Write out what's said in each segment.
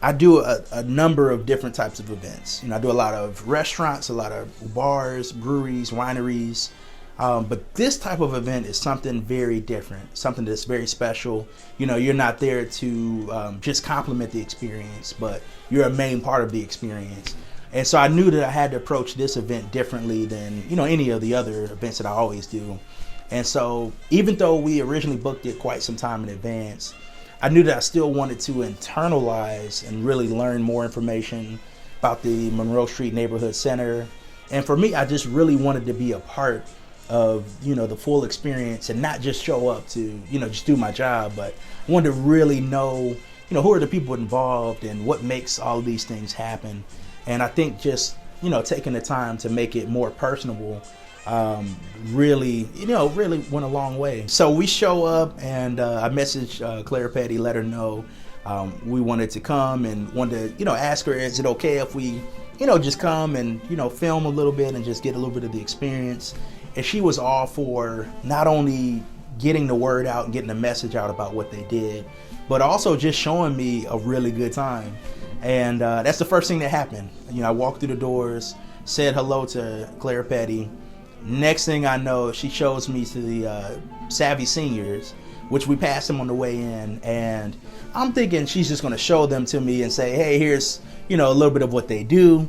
I do a number of different types of events. I do a lot of restaurants, a lot of bars, breweries, wineries. But this type of event is something very different, something that's very special. You're not there to just complement the experience, but you're a main part of the experience. And so I knew that I had to approach this event differently than, any of the other events that I always do. And so even though we originally booked it quite some time in advance, I knew that I still wanted to internalize and really learn more information about the Monroe Street Neighborhood Center. And for me, I just really wanted to be a part of, the full experience and not just show up to, just do my job, but I wanted to really know, who are the people involved and what makes all of these things happen. And I think just, taking the time to make it more personable really went a long way. So we show up and I messaged Clara Petty, let her know we wanted to come and wanted to, ask her, is it okay if we, just come and, film a little bit and just get a little bit of the experience. And she was all for not only getting the word out and getting the message out about what they did, but also just showing me a really good time. And that's the first thing that happened. I walked through the doors, said hello to Clara Petty. Next thing I know, she shows me to the Savvy Seniors, which we passed them on the way in. And I'm thinking she's just going to show them to me and say, hey, here's, a little bit of what they do.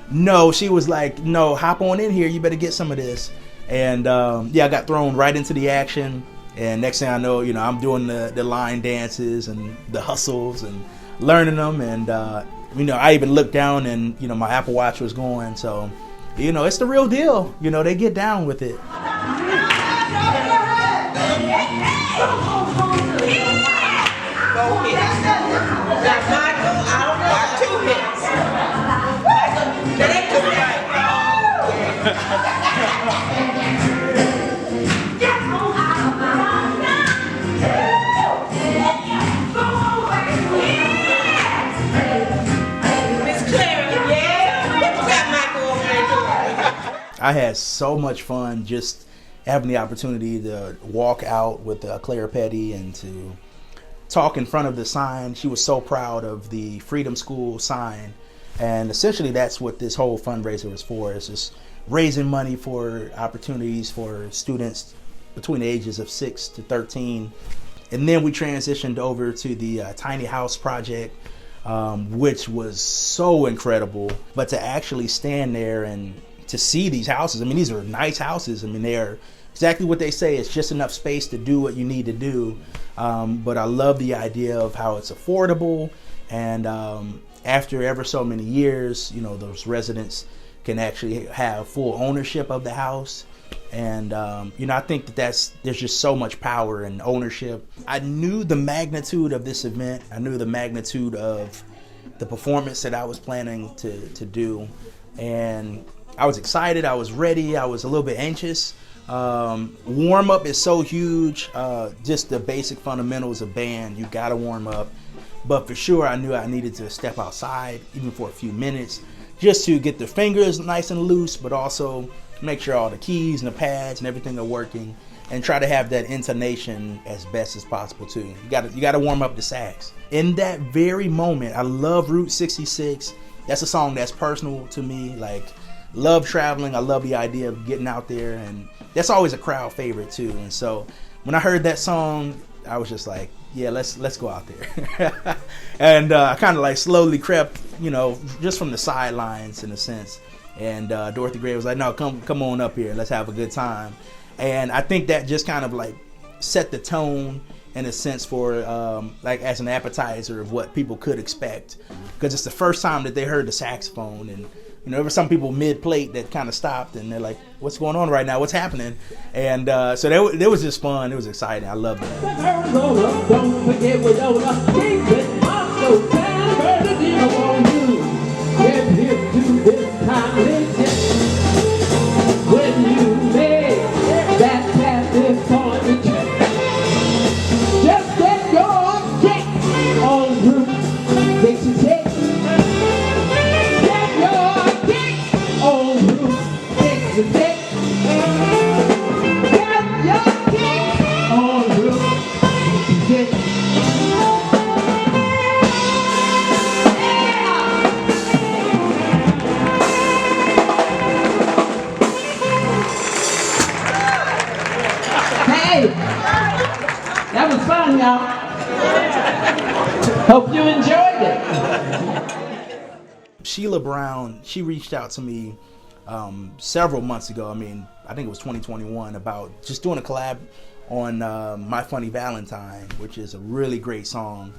No, she was like, no, hop on in here. You better get some of this. And I got thrown right into the action. And next thing I know, I'm doing the line dances and the hustles and learning them. And, I even looked down and, my Apple Watch was going. So, it's the real deal. They get down with it. I had so much fun just having the opportunity to walk out with Clara Petty and to talk in front of the sign. She was so proud of the Freedom School sign. And essentially that's what this whole fundraiser was for. It's just raising money for opportunities for students between the ages of 6 to 13. And then we transitioned over to the Tiny House Project, which was so incredible. But to actually stand there and to see these houses, these are nice houses. They're exactly what they say. It's just enough space to do what you need to do. But I love the idea of how it's affordable. And after ever so many years, those residents can actually have full ownership of the house. And, I think there's just so much power in ownership. I knew the magnitude of this event. I knew the magnitude of the performance that I was planning to do. And I was excited. I was ready. I was a little bit anxious. Warm up is so huge. Just the basic fundamentals of band. You got to warm up. But for sure, I knew I needed to step outside, even for a few minutes, just to get the fingers nice and loose, but also make sure all the keys and the pads and everything are working, and try to have that intonation as best as possible too. You got to warm up the sax. In that very moment, I love Route 66. That's a song that's personal to me. Love traveling. I love the idea of getting out there, and that's always a crowd favorite too. And so when I heard that song, I was just like, yeah, let's go out there. And I kind of slowly crept, just from the sidelines in a sense. And Dorothy Gray was like, no, come on up here. Let's have a good time. And I think that just kind of set the tone in a sense for as an appetizer of what people could expect, because it's the first time that they heard the saxophone. And there were some people mid-plate that kind of stopped and they're like, what's going on right now? What's happening? And so that was just fun. It was exciting. I loved it. Don't forget we don't keep it. I'm so tired of the on you. Get here to this time. When you made that passive point, just get your kick on Route 66. That was fun, y'all. Hope you enjoyed it. Shelia Brown, she reached out to me several months ago. I mean, I think it was 2021, about just doing a collab on My Funny Valentine, which is a really great song.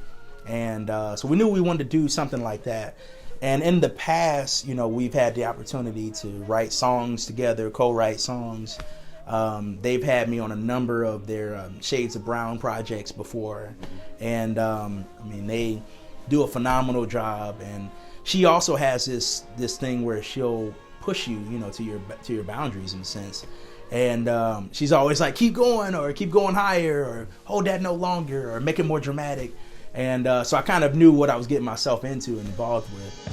And so we knew we wanted to do something like that. And in the past, you know, we've had the opportunity to write songs together, co-write songs. They've had me on a number of their Shades of Brown projects before. And I mean, they do a phenomenal job. And she also has this thing where she'll push you, you know, to your boundaries in a sense. And she's always like, keep going, or keep going higher, or hold that note longer, or make it more dramatic. And so I kind of knew what I was getting myself into and involved with.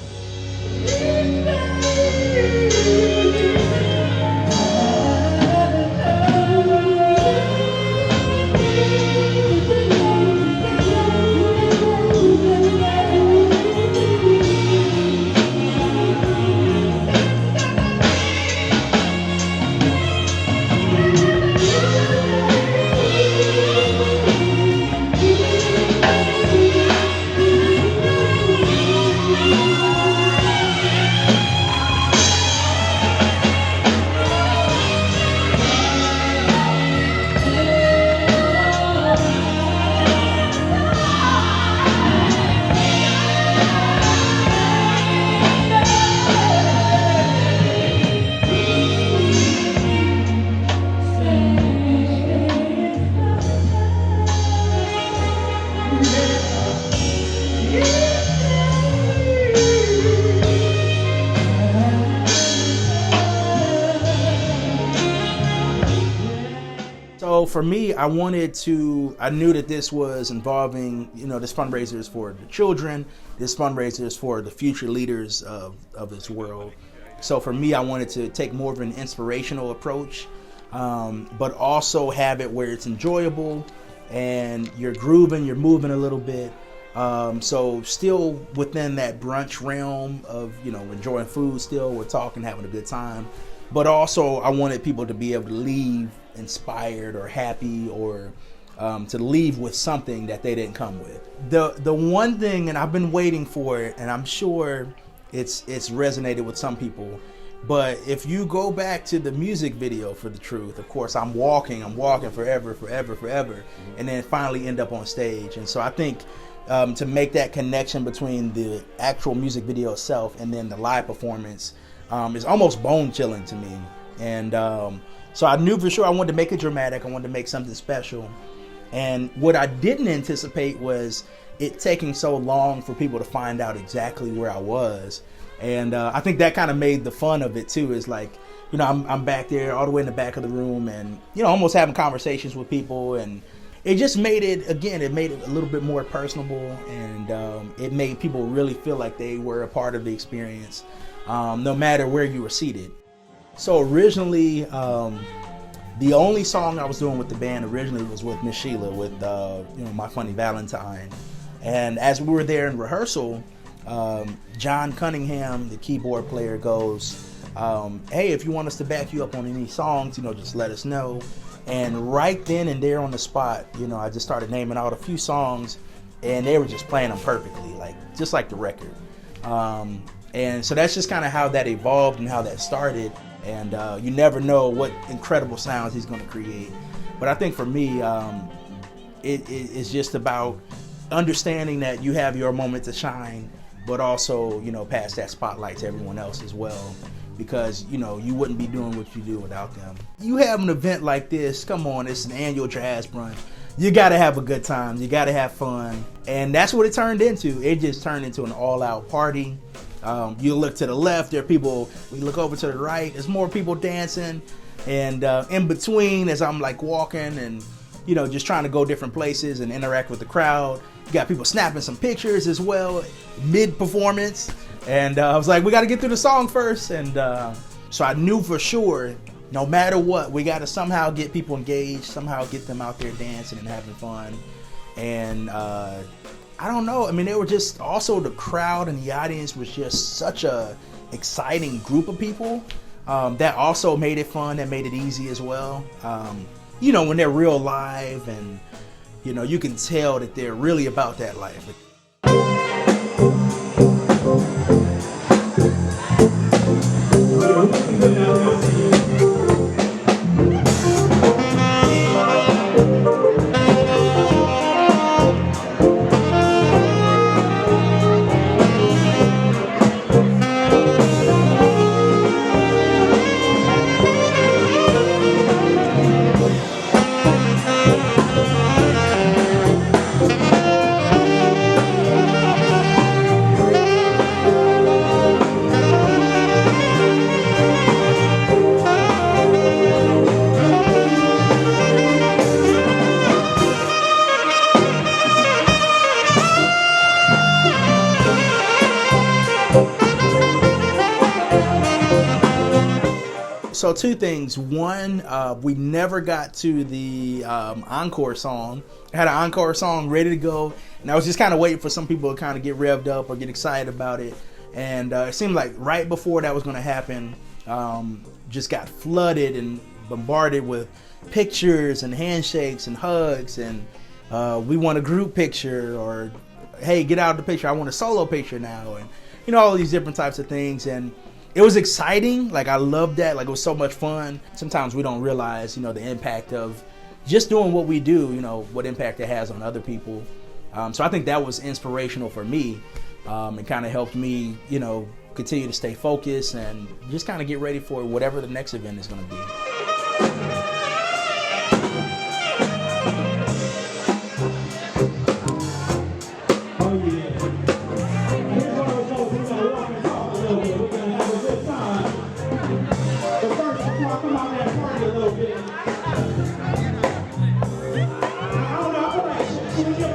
So for me, I knew that this was involving, you know, this fundraiser is for the children, this fundraiser is for the future leaders of this world. So for me, I wanted to take more of an inspirational approach, but also have it where it's enjoyable and you're grooving, you're moving a little bit. So still within that brunch realm of, you know, enjoying food still, we're talking, having a good time. But also I wanted people to be able to leave inspired or happy, or to leave with something that they didn't come with. The one thing, and I've been waiting for it, and I'm sure it's resonated with some people, but if you go back to the music video for The Truth, of course I'm walking forever, and then finally end up on stage. And so I think to make that connection between the actual music video itself and then the live performance is almost bone chilling to me. And so I knew for sure I wanted to make it dramatic. I wanted to make something special. And what I didn't anticipate was it taking so long for people to find out exactly where I was. And I think that kind of made the fun of it too, is like, you know, I'm back there all the way in the back of the room and, you know, almost having conversations with people. And it just made it, again, it made it a little bit more personable, and it made people really feel like they were a part of the experience, no matter where you were seated. So originally, the only song I was doing with the band originally was with Miss Shelia, with you know, My Funny Valentine. And as we were there in rehearsal, John Cunningham, the keyboard player, goes, hey, if you want us to back you up on any songs, you know, just let us know. And right then and there on the spot, you know, I just started naming out a few songs, and they were just playing them perfectly, just like the record. And so that's just kind of how that evolved and how that started. And you never know what incredible sounds he's going to create. But I think for me, it's just about understanding that you have your moment to shine, but also, you know, pass that spotlight to everyone else as well, because, you know, you wouldn't be doing what you do without them. You have an event like this, come on, it's an annual jazz brunch. You got to have a good time. You got to have fun. And that's what it turned into. It just turned into an all-out party. You look to the left, there are people. We look over to the right, there's more people dancing. And in between, as I'm like walking and, you know, just trying to go different places and interact with the crowd, you got people snapping some pictures as well, mid-performance. And I was like, we got to get through the song first. And so I knew for sure, no matter what, we got to somehow get people engaged, somehow get them out there dancing and having fun. And I don't know. I mean, they were just also, the crowd and the audience was just such a exciting group of people. That also made it fun. That made it easy as well. You know, when they're real live and, you know, you can tell that they're really about that life. So two things. One, we never got to the encore song. I had an encore song ready to go, and I was just kind of waiting for some people to kind of get revved up or get excited about it. And it seemed like right before that was going to happen, just got flooded and bombarded with pictures and handshakes and hugs, and we want a group picture, or hey, get out of the picture, I want a solo picture now, and you know, all these different types of things. And it was exciting. Like, I loved that. Like, it was so much fun. Sometimes we don't realize, you know, the impact of just doing what we do, you know, what impact it has on other people. So I think that was inspirational for me. It kind of helped me, you know, continue to stay focused and just kind of get ready for whatever the next event is going to be. Can we give